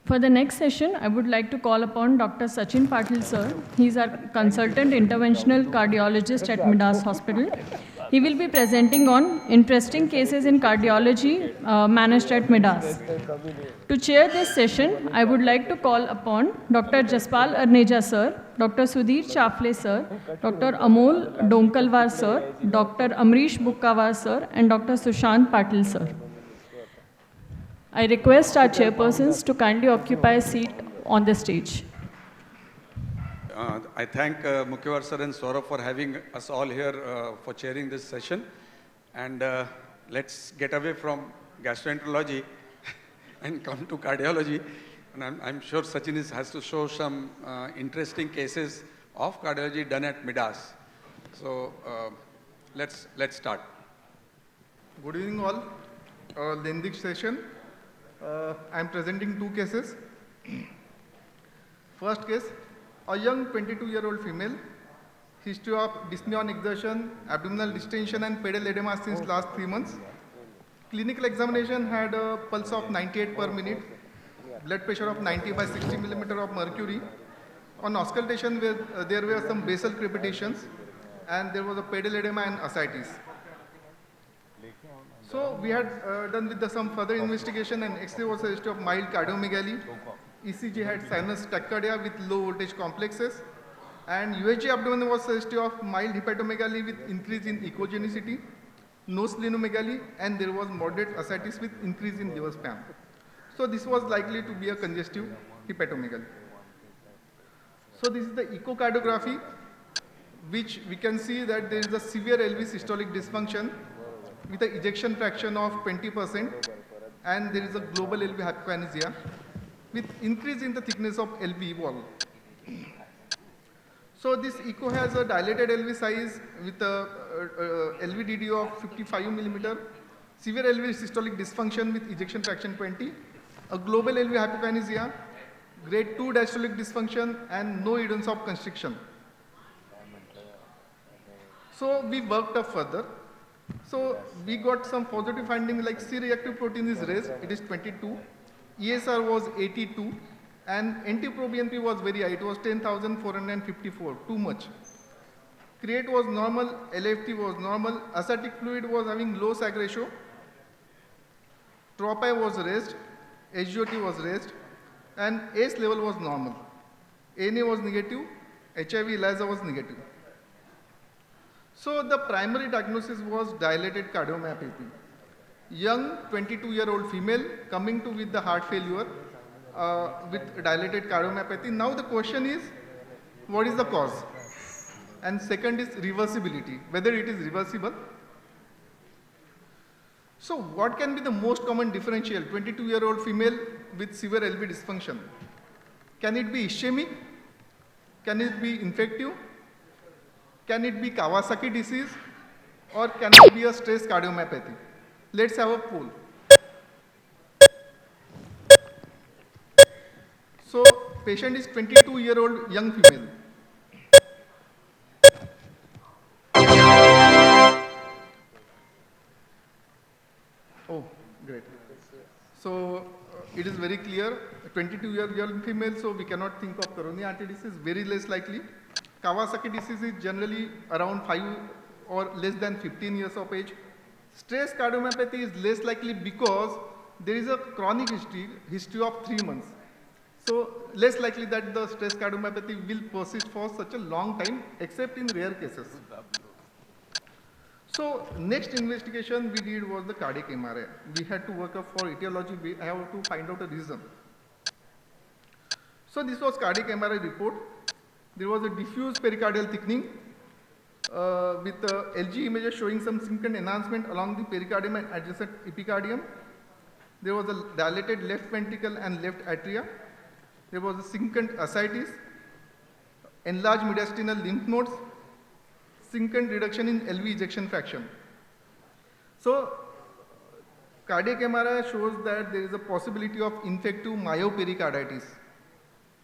For the next session, I would like to call upon Dr. Sachin Patil, sir. He is our consultant interventional cardiologist at Midas Hospital. He will be presenting on interesting cases in cardiology managed at Midas. To chair this session, I would like to call upon Dr. Jaspal Arneja, sir, Dr. Sudhir Chafle, sir, Dr. Amol Donkalwar, sir, Dr. Amrish Bukkawar, sir, and Dr. Sushant Patil, sir. I request our chairpersons to kindly occupy a seat on the stage. I thank Mukhyavar sir and Saurabh for having us all here for chairing this session. And let's get away from gastroenterology and come to cardiology. And I'm sure Sachin has to show some interesting cases of cardiology done at Midas. So let's start. Good evening all. Lengthy session. I am presenting two cases. First case, a young 22-year-old female, history of dyspnea on exertion, abdominal distension and pedal edema since last 3 months. Clinical examination had a pulse of 98 per minute, blood pressure of 90 by 60 millimeter of mercury. On auscultation, there were some basal crepitations and there was a pedal edema and ascites. So we had done with some further investigation, and X-ray was a history of mild cardiomegaly. ECG had sinus tachycardia with low voltage complexes, and USG abdomen was a history of mild hepatomegaly with increase in echogenicity, no splenomegaly, and there was moderate ascites with increase in liver spam. So this was likely to be a congestive hepatomegaly. So this is the echocardiography, which we can see that there is a severe LV systolic dysfunction with an ejection fraction of 20%, and there is a global LV hypokinesia with increase in the thickness of LV wall. So this echo has a dilated LV size with a LVDD of 55 millimeter, severe LV systolic dysfunction with ejection fraction 20, a global LV hypokinesia, grade 2 diastolic dysfunction, and no evidence of constriction. So we worked up further. So we got some positive findings like C-reactive protein is raised, it is 22, ESR was 82, and NT-proBNP was very high, it was 10,454, too much. Create was normal, LFT was normal, ascitic fluid was having low sag ratio, TROPI was raised, SGOT was raised, and ACE level was normal. ANA was negative, HIV ELISA was negative. So the primary diagnosis was dilated cardiomyopathy. Young 22-year-old female coming to with the heart failure with dilated cardiomyopathy. Now the question is, what is the cause? And second is reversibility, whether it is reversible. So what can be the most common differential? 22-year-old female with severe LV dysfunction. Can it be ischemic? Can it be infective? Can it be Kawasaki disease, or can it be a stress cardiomyopathy? Let's have a poll. So patient is 22-year-old young female. Oh, great. So it is very clear, 22-year-old female, so we cannot think of coronary artery disease, very less likely. Kawasaki disease is generally around 5 or less than 15 years of age. Stress cardiomyopathy is less likely because there is a chronic history of 3 months. So less likely that the stress cardiomyopathy will persist for such a long time, except in rare cases. So next investigation we did was the cardiac MRI. We had to work up for etiology, we have to find out a reason. So this was cardiac MRI report. There was a diffuse pericardial thickening with LG images showing some significant enhancement along the pericardium and adjacent epicardium. There was a dilated left ventricle and left atria. There was a significant ascites, enlarged mediastinal lymph nodes, significant reduction in LV ejection fraction. So cardiac MRI shows that there is a possibility of infective myopericarditis.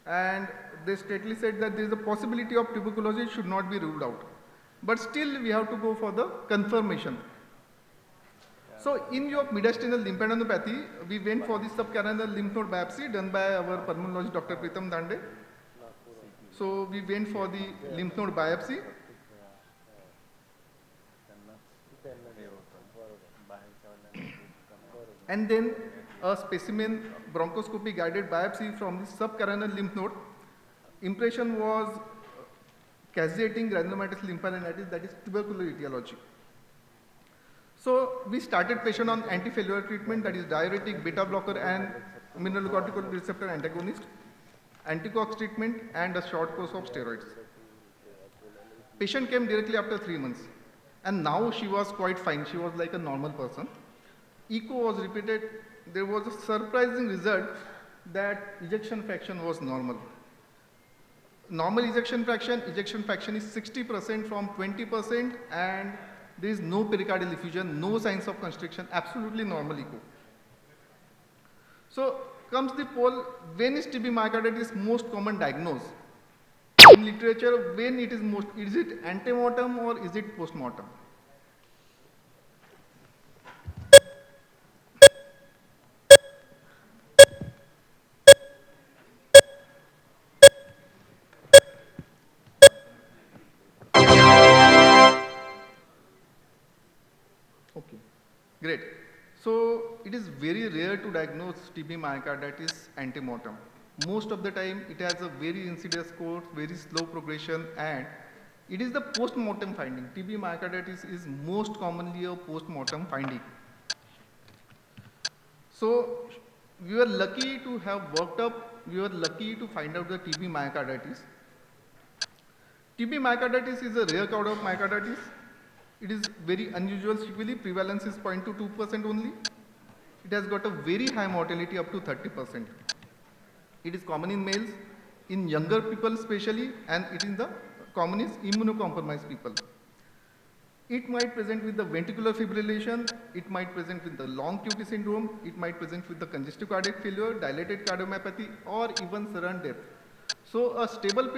And they straightly said that there is a possibility of tuberculosis should not be ruled out. But still we have to go for the confirmation. So So in view of mediastinal lymphadenopathy, we went for the subcarinal lymph node biopsy done by our pulmonologist Dr. Pritam Dande. So we went for the lymph node biopsy. And then a specimen bronchoscopy guided biopsy from the subcarinal lymph node. Impression was caseating granulomatous lymphadenopathy, that is tubercular etiology. So we started patient on anti-failure treatment, that is diuretic, beta blocker and mineralocorticoid receptor antagonist, anticox treatment and a short course of steroids. Patient came directly after 3 months and now she was quite fine. She was like a normal person. Echo was repeated. There was a surprising result that ejection fraction was normal. Normal ejection fraction is 60% from 20% and there is no pericardial effusion, no signs of constriction, absolutely normal echo. So comes the poll, when is TB myocarditis most common diagnosed? In literature, when it is most, is it antemortem or is it postmortem? Okay, great. So it is very rare to diagnose TB myocarditis antemortem. Most of the time it has a very insidious course, very slow progression, and it is the post-mortem finding. TB myocarditis is most commonly a post-mortem finding. So we were lucky to have worked up, we were lucky to find out the TB myocarditis. TB myocarditis is a rare kind of myocarditis. It is very unusual sequelae, prevalence is 0.2% only. It has got a very high mortality up to 30%. It is common in males, in younger people especially, and it is the common is immunocompromised people. It might present with the ventricular fibrillation, it might present with the long QT syndrome, it might present with the congestive cardiac failure, dilated cardiomyopathy, or even sudden death. So a stable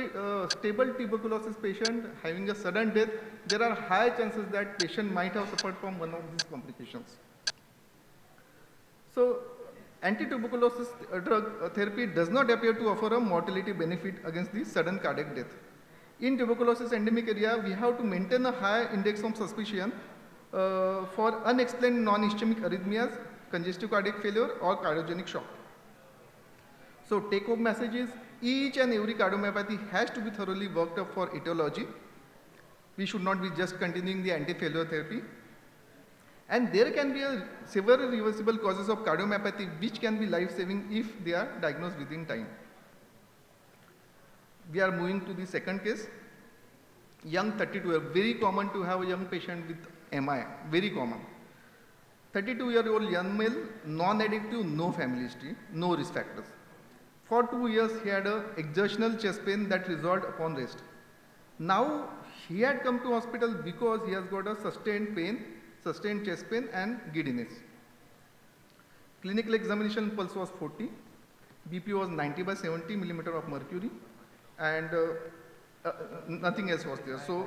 tuberculosis patient having a sudden death, there are high chances that patient might have suffered from one of these complications. So anti-tuberculosis drug therapy does not appear to offer a mortality benefit against the sudden cardiac death. In tuberculosis endemic area, we have to maintain a high index of suspicion for unexplained non-ischemic arrhythmias, congestive cardiac failure, or cardiogenic shock. So take-home message is, each and every cardiomyopathy has to be thoroughly worked up for etiology. We should not be just continuing the anti-failure therapy. And there can be several reversible causes of cardiomyopathy which can be life-saving if they are diagnosed within time. We are moving to the second case. Young 32, very common to have a young patient with MI, very common. 32-year-old young male, non-addictive, no family history, no risk factors. For 2 years, he had an exertional chest pain that resolved upon rest. Now, he had come to hospital because he has got a sustained pain, sustained chest pain and giddiness. Clinical examination pulse was 40, BP was 90/70 millimeter of mercury, and nothing else was there. So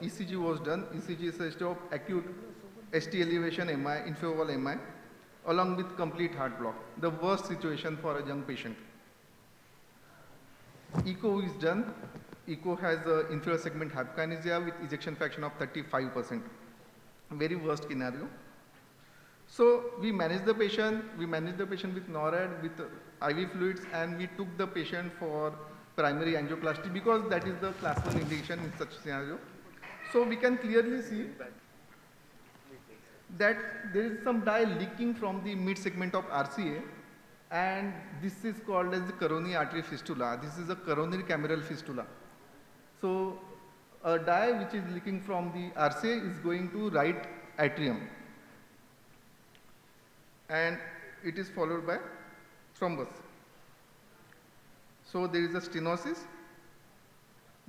ECG was done. ECG suggested of acute ST elevation MI, inferior MI, along with complete heart block, the worst situation for a young patient. Echo is done. Echo has inferior segment hypokinesia with ejection fraction of 35%. Very worst scenario. So we managed the patient. We managed the patient with NORAD, with IV fluids, and we took the patient for primary angioplasty because that is the class 1 indication in such scenario. So we can clearly see that there is some dye leaking from the mid segment of RCA, and this is called as the coronary artery fistula. This is a coronary cameral fistula. So a dye which is leaking from the RCA is going to right atrium, and it is followed by thrombus. So there is a stenosis,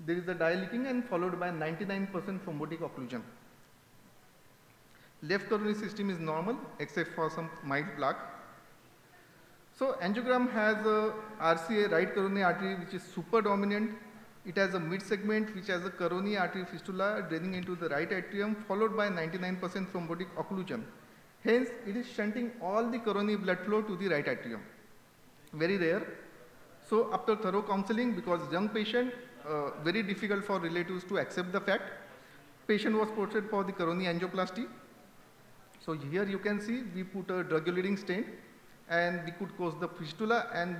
there is a dye leaking, and followed by 99% thrombotic occlusion. Left coronary system is normal except for some mild plaque. So angiogram has a RCA, right coronary artery, which is super dominant. It has a mid segment which has a coronary artery fistula draining into the right atrium, followed by 99% thrombotic occlusion. Hence, it is shunting all the coronary blood flow to the right atrium. Very rare. So after thorough counseling, because young patient, very difficult for relatives to accept the fact, patient was portrayed for the coronary angioplasty. So here you can see we put a drug-eluting stent and we could cause the fistula and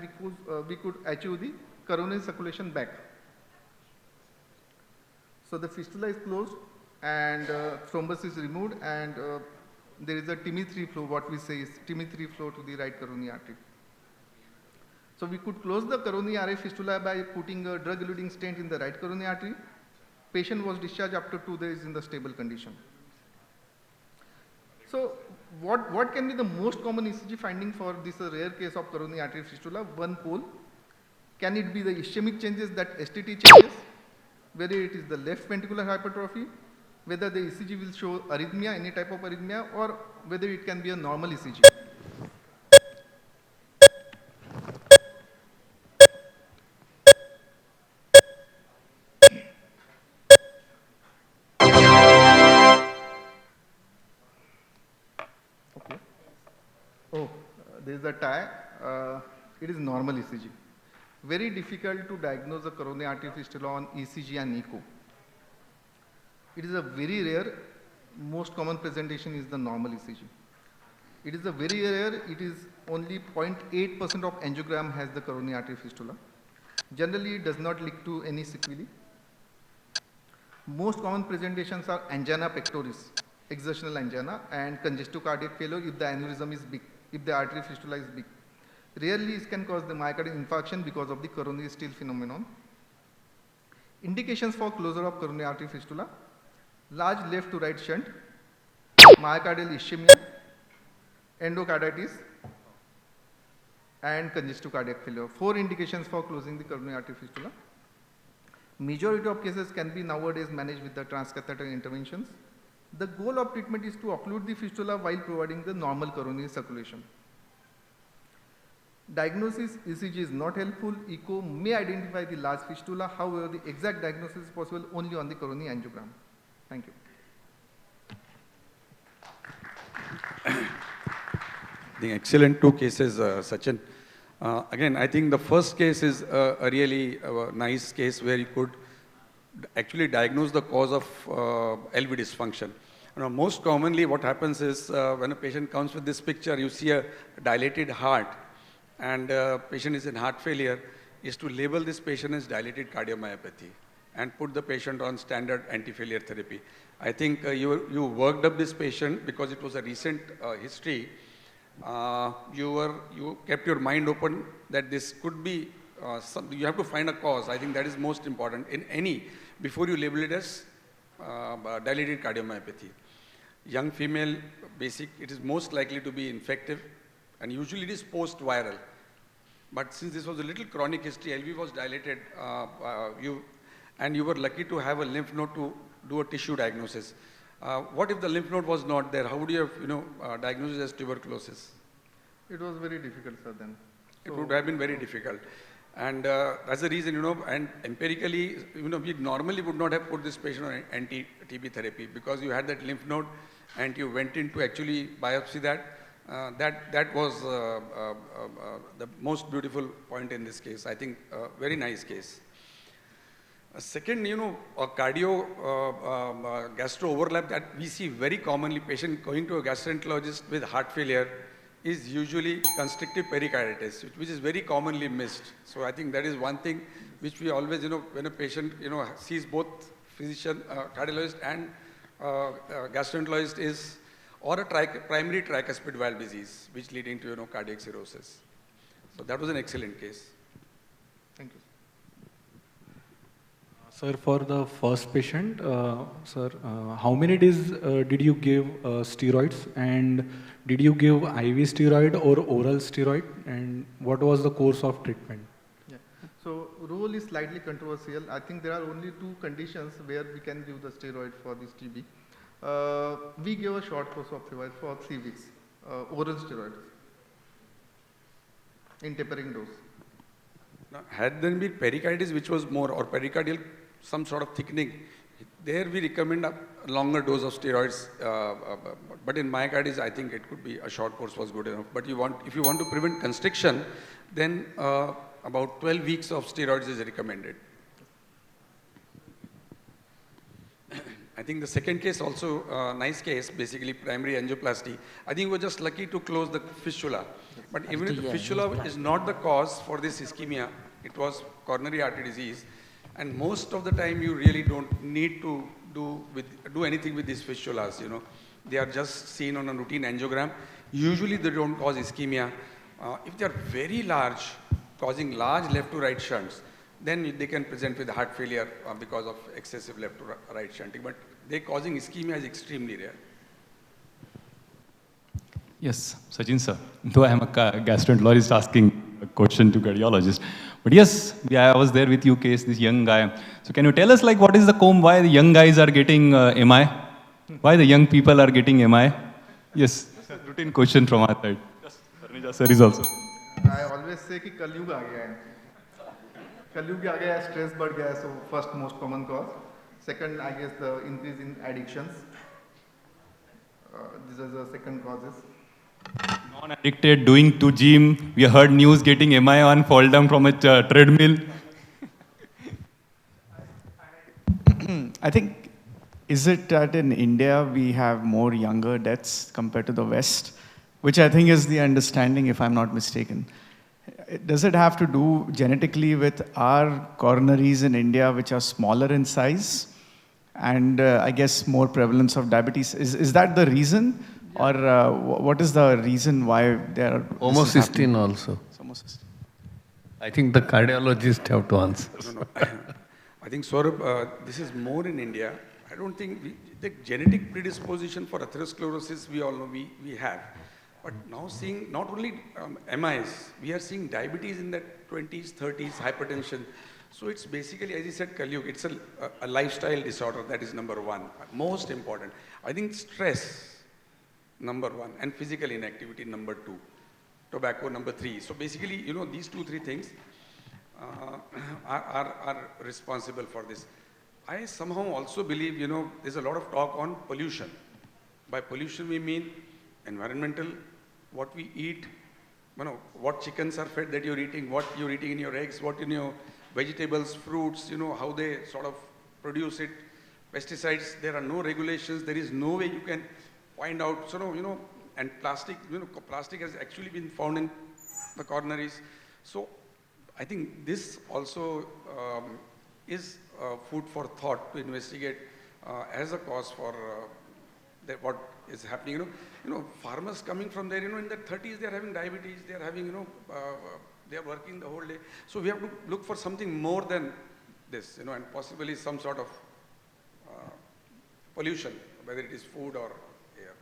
we could achieve the coronary circulation back. So the fistula is closed and thrombus is removed and there is a TIMI3 flow, what we say is TIMI3 flow to the right coronary artery. So we could close the coronary RA fistula by putting a drug-eluting stent in the right coronary artery. Patient was discharged after 2 days in the stable condition. So what can be the most common ECG finding for this rare case of coronary artery fistula? One pole. Can it be the ischemic changes that STT changes? Whether it is the left ventricular hypertrophy, whether the ECG will show arrhythmia, any type of arrhythmia, or whether it can be a normal ECG. Okay. Oh, there is a tie. It is normal ECG. Very difficult to diagnose a coronary artery fistula on ECG and echo. It is a very rare, most common presentation is the normal ECG. It is a very rare, it is only 0.8% of angiogram has the coronary artery fistula. Generally, it does not lead to any sequelae. Most common presentations are angina pectoris, exertional angina, and congestive cardiac failure if the aneurysm is big, if the artery fistula is big. Rarely it can cause the myocardial infarction because of the coronary steal phenomenon. Indications for closure of coronary artery fistula: large left to right shunt, myocardial ischemia, endocarditis, and congestive cardiac failure. 4 indications for closing the coronary artery fistula. Majority of cases can be nowadays managed with the transcatheter interventions. The goal of treatment is to occlude the fistula while providing the normal coronary circulation. Diagnosis ECG is not helpful. Echo may identify the large fistula. However, the exact diagnosis is possible only on the coronary angiogram. Thank you. The excellent 2 cases, Sachin. Again, I think the first case is a really nice case where you could actually diagnose the cause of LV dysfunction. Most commonly what happens is when a patient comes with this picture, you see a dilated heart and patient is in heart failure, is to label this patient as dilated cardiomyopathy and put the patient on standard anti-failure therapy. I think you worked up this patient because it was a recent history. You kept your mind open that this could be, you have to find a cause. I think that is most important in any, before you label it as dilated cardiomyopathy. Young female, it is most likely to be infective and usually it is post-viral. But since this was a little chronic history, LV was dilated, and you were lucky to have a lymph node to do a tissue diagnosis. What if the lymph node was not there? How would you have, diagnosed it as tuberculosis? It was very difficult, sir, then. It would have been very difficult. And that's the reason, and empirically, we normally would not have put this patient on anti-TB therapy because you had that lymph node and you went in to actually biopsy that. That was the most beautiful point in this case. I think very nice case. Second, a cardio gastro overlap that we see very commonly, patient going to a gastroenterologist with heart failure is usually constrictive pericarditis, which is very commonly missed. So I think that is one thing which we always, when a patient, sees both physician, cardiologist and gastroenterologist is, or a primary tricuspid valve disease, which leading to, cardiac cirrhosis. So that was an excellent case. Thank you. Sir, for the first patient, sir, how many days did you give steroids, and did you give IV steroid or oral steroid, and what was the course of treatment? Yeah. So rule is slightly controversial. I think there are only 2 conditions where we can give the steroid for this TB. We give a short course of steroid for 3 weeks, oral steroid in tapering dose. Now, had there been pericarditis which was more, or pericardial, some sort of thickening, There we recommend a longer dose of steroids, but in myocarditis, I think it could be a short course was good enough. But if you want to prevent constriction, then about 12 weeks of steroids is recommended. I think the second case also, nice case, basically primary angioplasty. I think we're just lucky to close the fistula. But even if the fistula is not the cause for this ischemia, it was coronary artery disease. And most of the time you really don't need to do anything with these fistulas, you know. They are just seen on a routine angiogram. Usually they don't cause ischemia. If they are very large, causing large left to right shunts, then they can present with heart failure because of excessive left to right shunting. But they causing ischemia is extremely rare. Yes, Sachin sir. Though I am a gastroenterologist asking a question to cardiologist. But yes, I was there with you case, this young guy. So can you tell us like what is the comb, why the young guys are getting MI? Why the young people are getting MI? Yes, routine question from our side. Yes, Parnija sir is also. I always say कि कलयुग आ गया है. कलयुग आ गया है, stress बढ़ गया है, so first most common cause. Second, I guess the increase in addictions. These are the second causes. Non-addicted, doing to gym. We heard news getting MI on fall down from a treadmill. I think, is it that in India we have more younger deaths compared to the West? Which I think is the understanding, if I'm not mistaken. Does it have to do genetically with our coronaries in India, which are smaller in size? And I guess more prevalence of diabetes. Is that the reason? Or what is the reason why there are... Homocysteine also. Homocysteine. I think the cardiologist have to answer. No. I think, Saurabh, this is more in India. I don't think the genetic predisposition for atherosclerosis, we all know we have. But now seeing not only MIs, we are seeing diabetes in the 20s, 30s, hypertension. So it's basically, as you said, Kalyug, it's a lifestyle disorder. That is number one, most important. I think stress, number one, and physical inactivity, number two. Tobacco, number three. So basically, you know, these 2-3 things are responsible for this. I somehow also believe, you know, there's a lot of talk on pollution. By pollution, we mean environmental, what we eat, you know, what chickens are fed that you're eating, what you're eating in your eggs, what in your vegetables, fruits, you know, how they sort of produce it. Pesticides, there are no regulations, there is no way you can find out. So, you know, and plastic, you know, plastic has actually been found in the coronaries. So, I think this also is food for thought to investigate as a cause for what is happening. You know, farmers coming from there, you know, in their 30s, they are having diabetes, they are having, you know, they are working the whole day. So we have to look for something more than this, you know, and possibly some sort of pollution, whether it is food or air.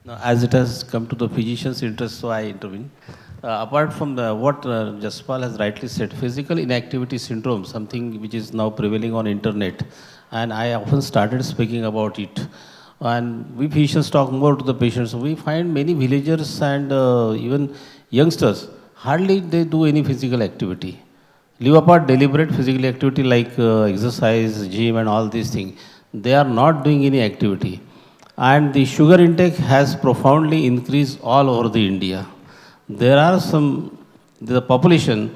Now, as it has come to the physician's interest, so I intervene. Apart from what Jaspal has rightly said, physical inactivity syndrome, something which is now prevailing on internet, and I often started speaking about it. And we physicians talk more to the patients. We find many villagers and even youngsters, hardly they do any physical activity. Leave apart deliberate physical activity like exercise, gym and all these things. They are not doing any activity. And the sugar intake has profoundly increased all over the India. There are the population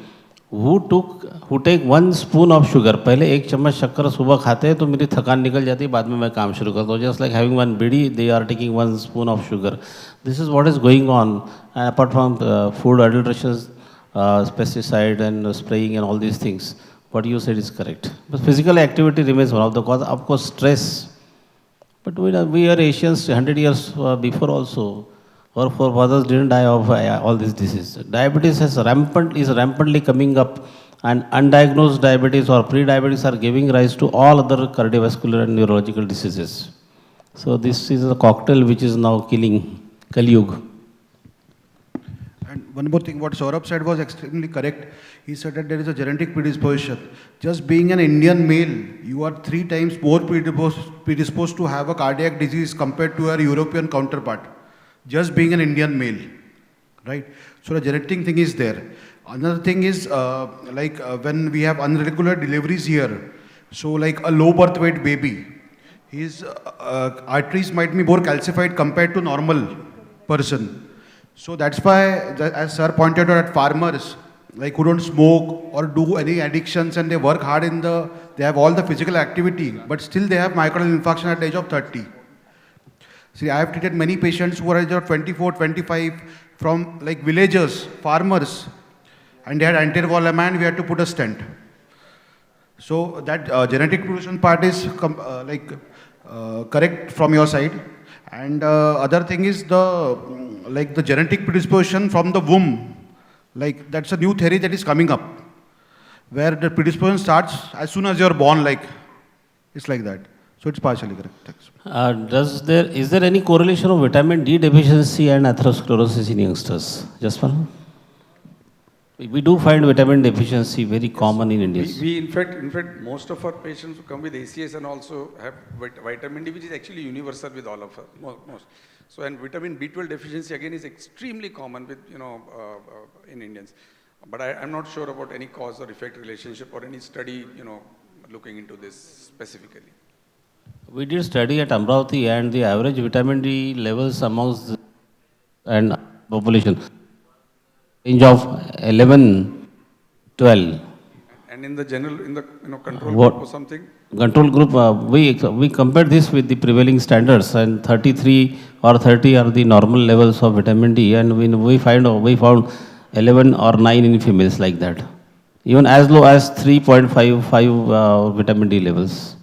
who take 1 spoon of sugar. पहले 1 चम्मच शक्कर सुबह खाते हैं तो मेरी थकान निकल जाती है, बाद में मैं काम शुरू करता हूँ. Just like having 1 bidi, they are taking 1 spoon of sugar. This is what is going on. And apart from food adulterations, pesticide and spraying and all these things, what you said is correct. But physical activity remains one of the causes. Of course, stress. But we are Asians 100 years before also. Our forefathers didn't die of all these diseases. Diabetes is rampantly coming up, and undiagnosed diabetes or pre-diabetes are giving rise to all other cardiovascular and neurological diseases. So this is a cocktail which is now killing Kali-Yuga. And one more thing, what Saurabh said was extremely correct. He said that there is a genetic predisposition. Just being an Indian male, you are 3 times more predisposed to have a cardiac disease compared to your European counterpart. Just being an Indian male, right? So the genetic thing is there. Another thing is when we have irregular deliveries here, so like a low birth weight baby, his arteries might be more calcified compared to normal person. So that's why, as sir pointed out, that farmers like who don't smoke or do any addictions and they work hard they have all the physical activity, but still they have myocardial infarction at the age of 30. See, I have treated many patients who are at age of 24, 25 from like villagers, farmers, and they had anterior wall and we had to put a stent. So that genetic predisposition part is correct from your side. And other thing is the genetic predisposition from the womb. Like that's a new theory that is coming up, where the predisposition starts as soon as you're born. Like it's like that. So it's partially correct. Thanks. Is there any correlation of vitamin D deficiency and atherosclerosis in youngsters? Jaswal? We do find vitamin deficiency very common in Indians. We in fact, most of our patients who come with ACS and also have vitamin D, which is actually universal with all of us, most. So, and vitamin B12 deficiency again is extremely common with, in Indians. But I'm not sure about any cause or effect relationship or any study, looking into this specifically. We did study at Amravati and the average vitamin D levels amongst the and population range of 11, 12. And in the general, control group or something? Control group, we compared this with the prevailing standards, and 33 or 30 are the normal levels of vitamin D, and we found 11 or 9 in females like that. Even as low as 3.55 vitamin D levels.